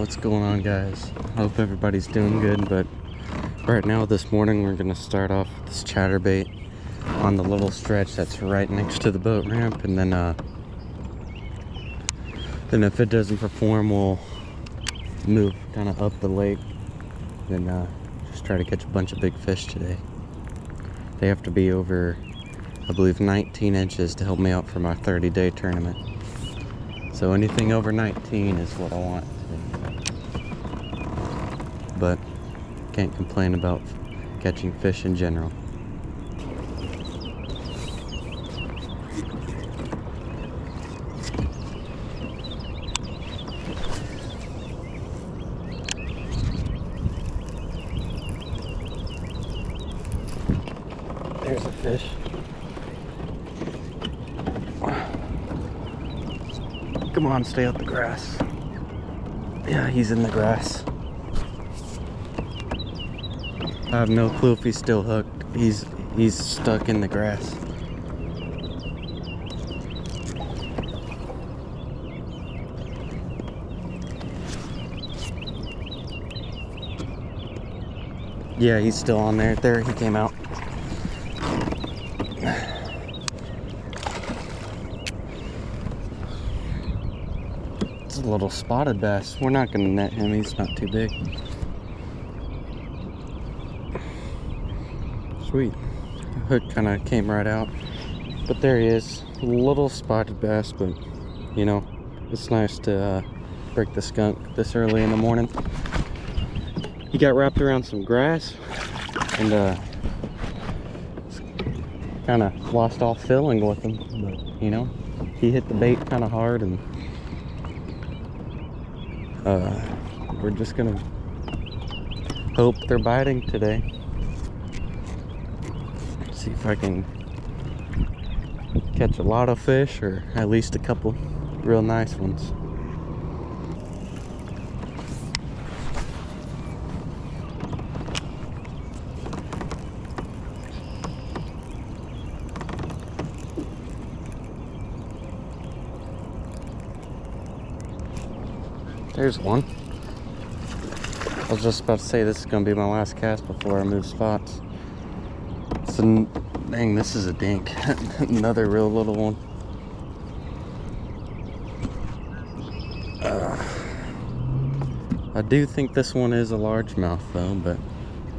What's going on, guys? Hope everybody's doing good, but right now this morning we're gonna start off with this chatterbait on the little stretch that's right next to the boat ramp, and then if it doesn't perform, we'll move kind of up the lake, then just try to catch a bunch of big fish today. They have to be over, I believe, 19 inches to help me out for my 30-day tournament. So anything over 19 is what I want today. But can't complain about catching fish in general. There's a fish. Come on, stay out the grass. Yeah, he's in the grass. I have no clue if he's still hooked. He's stuck in the grass. Yeah, he's still on there. There, he came out. It's a little spotted bass. We're not gonna net him, he's not too big. Sweet. Hook kind of came right out. But there he is. A little spotted bass, but you know, it's nice to break the skunk this early in the morning. He got wrapped around some grass and kind of lost all feeling with him. But you know, he hit the bait kind of hard, and we're just gonna hope they're biting today. See if I can catch a lot of fish, or at least a couple real nice ones. There's one. I was just about to say this is gonna be my last cast before I move spots. So, dang, this is a dink. Another real little one. I do think this one is a largemouth though, but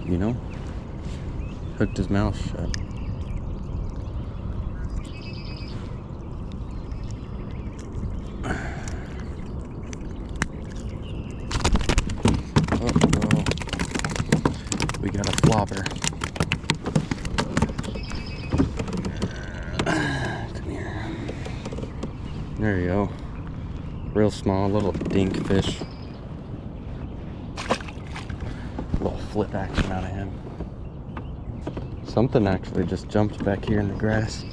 you know, hooked his mouth shut. Uh-oh. We got a flopper. There you go. Real small, little dink fish. A little flip action out of him. Something actually just jumped back here in the grass.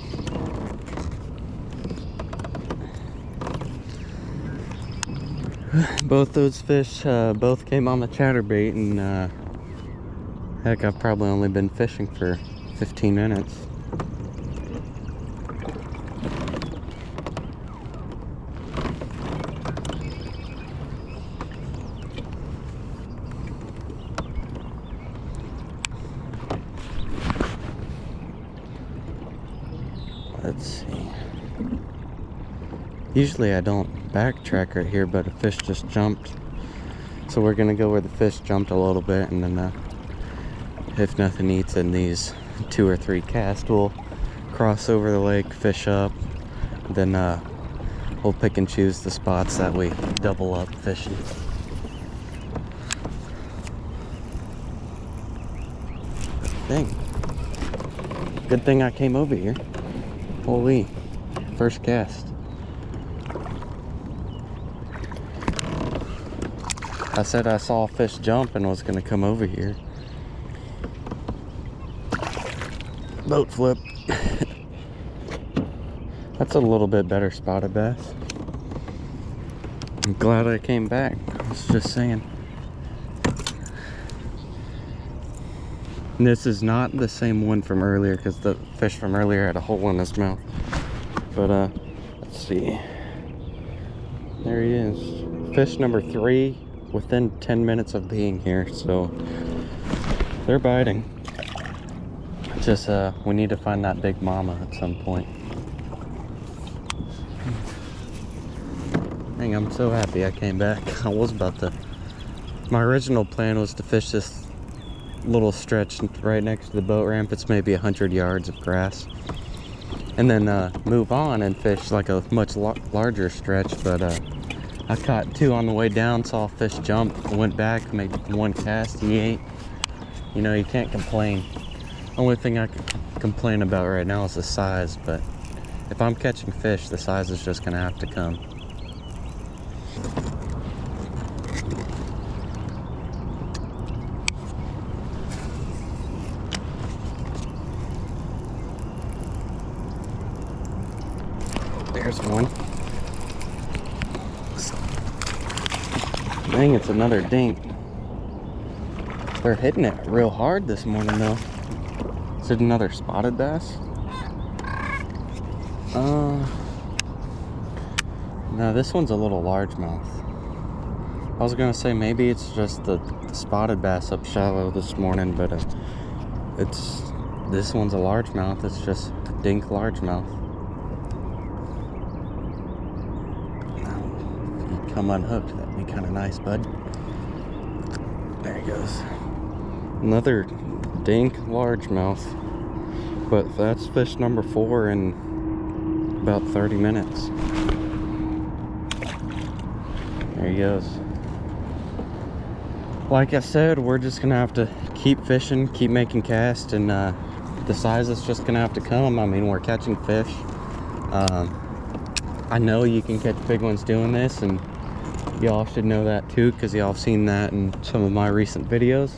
Both those fish both came on the chatterbait, and heck, I've probably only been fishing for 15 minutes. Let's see. Usually I don't backtrack right here, but a fish just jumped. So we're gonna go where the fish jumped a little bit, and then if nothing eats in these 2 or 3 casts, we'll cross over the lake, fish up, then we'll pick and choose the spots that we double up fishing. Dang. Good thing I came over here. Holy, first cast. I said I saw a fish jump and was gonna come over here. Boat flip. That's a little bit better spotted bass. I'm glad I came back. I was just saying. And this is not the same one from earlier, because the fish from earlier had a hole in his mouth. But let's see. There he is. Fish number 3 within 10 minutes of being here, so they're biting. Just we need to find that big mama at some point. Dang, I'm so happy I came back. I was about to, my original plan was to fish this little stretch right next to the boat ramp. It's maybe 100 yards of grass, and then move on and fish like a much larger stretch. But I caught 2 on the way down, saw a fish jump, went back, made 1 cast, he ate. You know, you can't complain. Only thing I can complain about right now is the size, but if I'm catching fish, the size is just gonna have to come. There's one. Dang, it's another dink. They're hitting it real hard this morning though. Is it another spotted bass? No, this one's a little largemouth. I was gonna say maybe it's just the spotted bass up shallow this morning, but this one's a largemouth. It's just a dink largemouth. If you come unhooked, that'd be kind of nice, bud. There he goes. Another dink largemouth, but that's fish number 4 in about 30 minutes. There he goes. Like I said, we're just gonna have to keep fishing, keep making casts, and the size is just gonna have to come. I mean, we're catching fish. I know you can catch big ones doing this, and y'all should know that too, because y'all have seen that in some of my recent videos.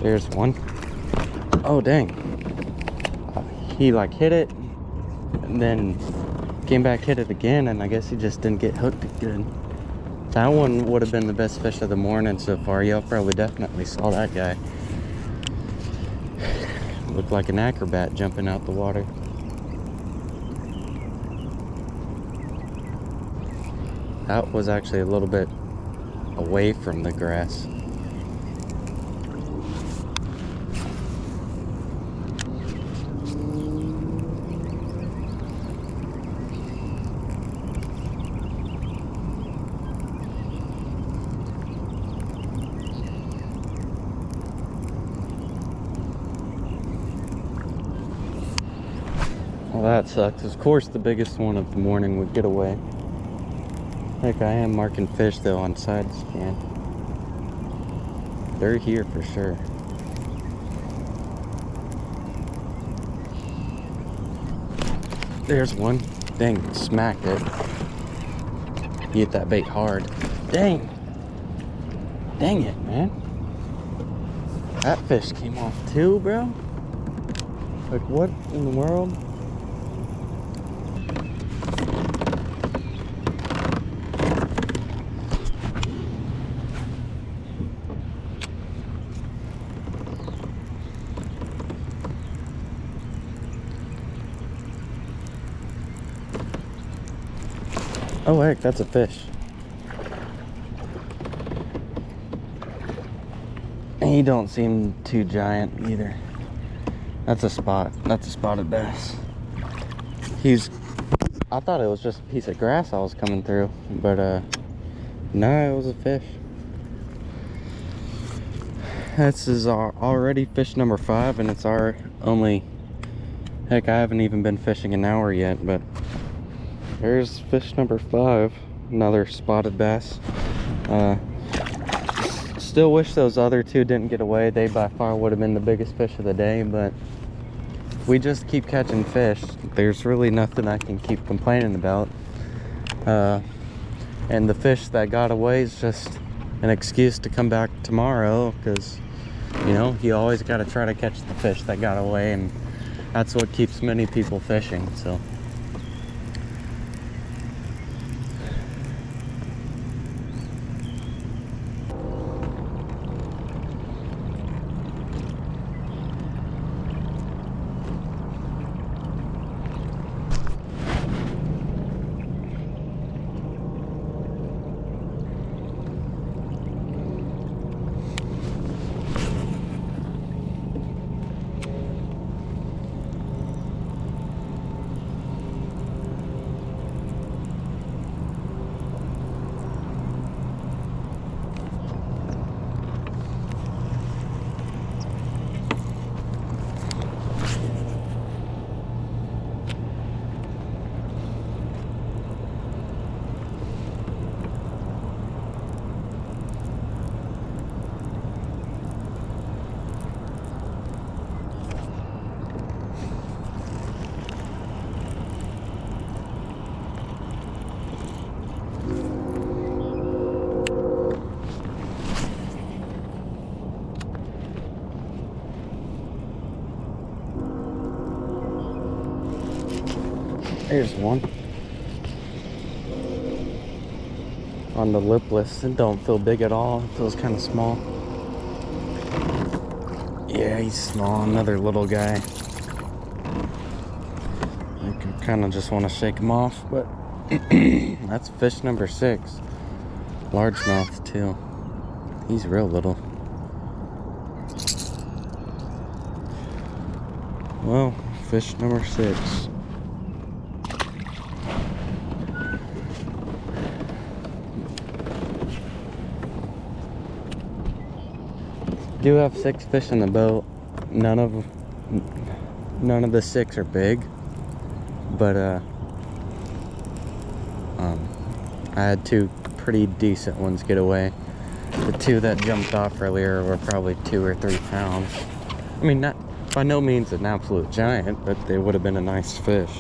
There's one. Oh dang, he like hit it and then came back, hit it again, and I guess he just didn't get hooked good. That one would have been the best fish of the morning so far. Y'all probably definitely saw that guy. Looked like an acrobat jumping out the water. That was actually a little bit away from the grass. Well, that sucks. Of course, the biggest one of the morning would get away. Heck, I am marking fish though on side scan. They're here for sure. There's one. Dang, smacked it. You hit that bait hard. Dang. Dang it, man. That fish came off too, bro. Like, what in the world? Oh heck, that's a fish. He don't seem too giant either. That's a spot. That's a spotted bass. I thought it was just a piece of grass I was coming through, but no, it was a fish. This is already fish number 5, and it's our only, heck, I haven't even been fishing an hour yet, but there's fish number 5, another spotted bass. Still wish those other 2 didn't get away. They by far would have been the biggest fish of the day, but we just keep catching fish. There's really nothing I can keep complaining about. And the fish that got away is just an excuse to come back tomorrow, because you know, you always got to try to catch the fish that got away, and that's what keeps many people fishing. So here's one on the lipless. It don't feel big at all. It feels kind of small. Yeah, he's small. Another little guy. I kind of just want to shake him off, but that's fish number 6. Largemouth too. He's real little. Well, fish number 6. Do have 6 fish in the boat. None of the 6 are big, but I had 2 pretty decent ones get away. The 2 that jumped off earlier were probably 2 or 3 pounds. I mean, not by no means an absolute giant, but they would have been a nice fish.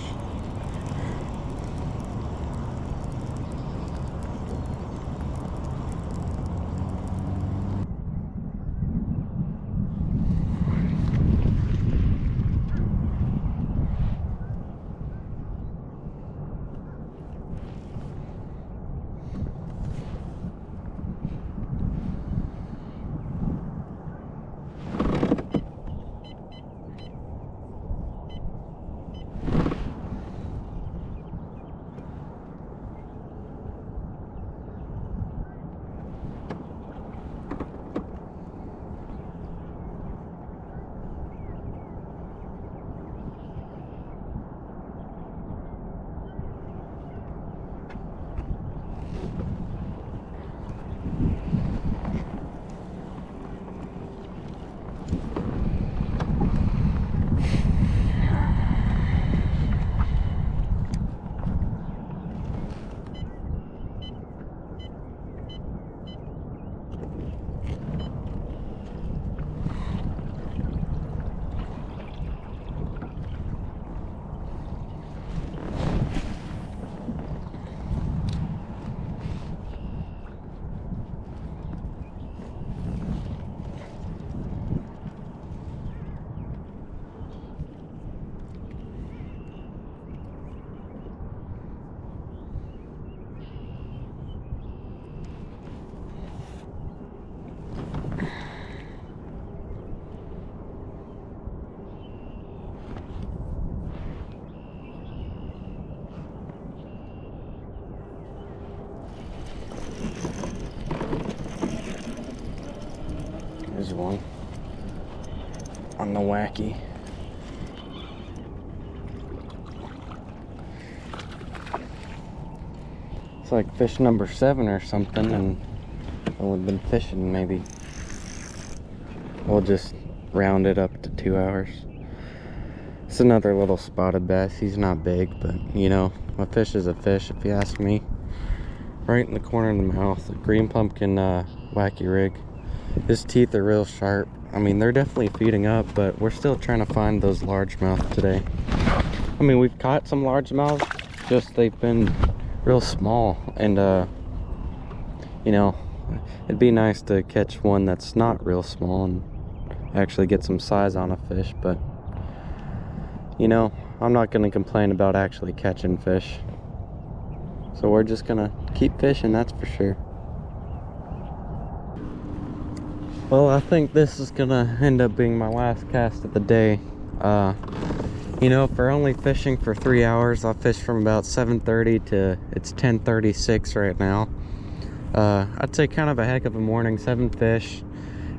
There's one on the wacky. It's like fish number 7 or something, and I would have been fishing maybe. We'll just round it up to 2 hours. It's another little spotted bass. He's not big, but you know, a fish is a fish if you ask me. Right in the corner of the mouth, a green pumpkin wacky rig. His teeth are real sharp. I mean, they're definitely feeding up, but we're still trying to find those largemouth today. I mean, we've caught some largemouth, just they've been real small, and you know, it'd be nice to catch one that's not real small and actually get some size on a fish, but you know, I'm not gonna complain about actually catching fish. So we're just gonna keep fishing, that's for sure. Well, I think this is gonna end up being my last cast of the day. You know, for only fishing for 3 hours, I fished from about 7:30 to it's 10:36 right now. I'd say kind of a heck of a morning. 7 fish,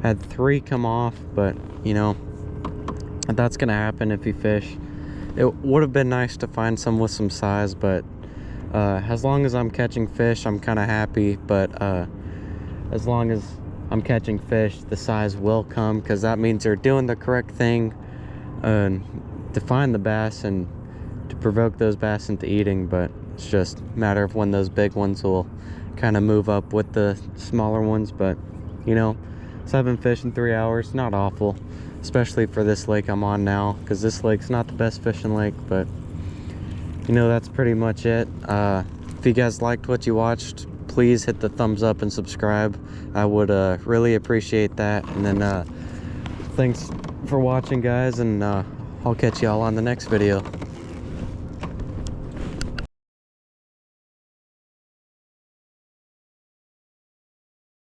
had 3 come off, but you know, that's gonna happen if you fish. It would have been nice to find some with some size, but as long as I'm catching fish, I'm kind of happy. But as long as I'm catching fish, the size will come, because that means they're doing the correct thing to find the bass and to provoke those bass into eating. But it's just a matter of when those big ones will kind of move up with the smaller ones. But you know, 7 fish in 3 hours, not awful, especially for this lake I'm on now, because this lake's not the best fishing lake. But you know, that's pretty much it. If you guys liked what you watched, please hit the thumbs up and subscribe. I would really appreciate that. And then thanks for watching, guys, and I'll catch y'all on the next video.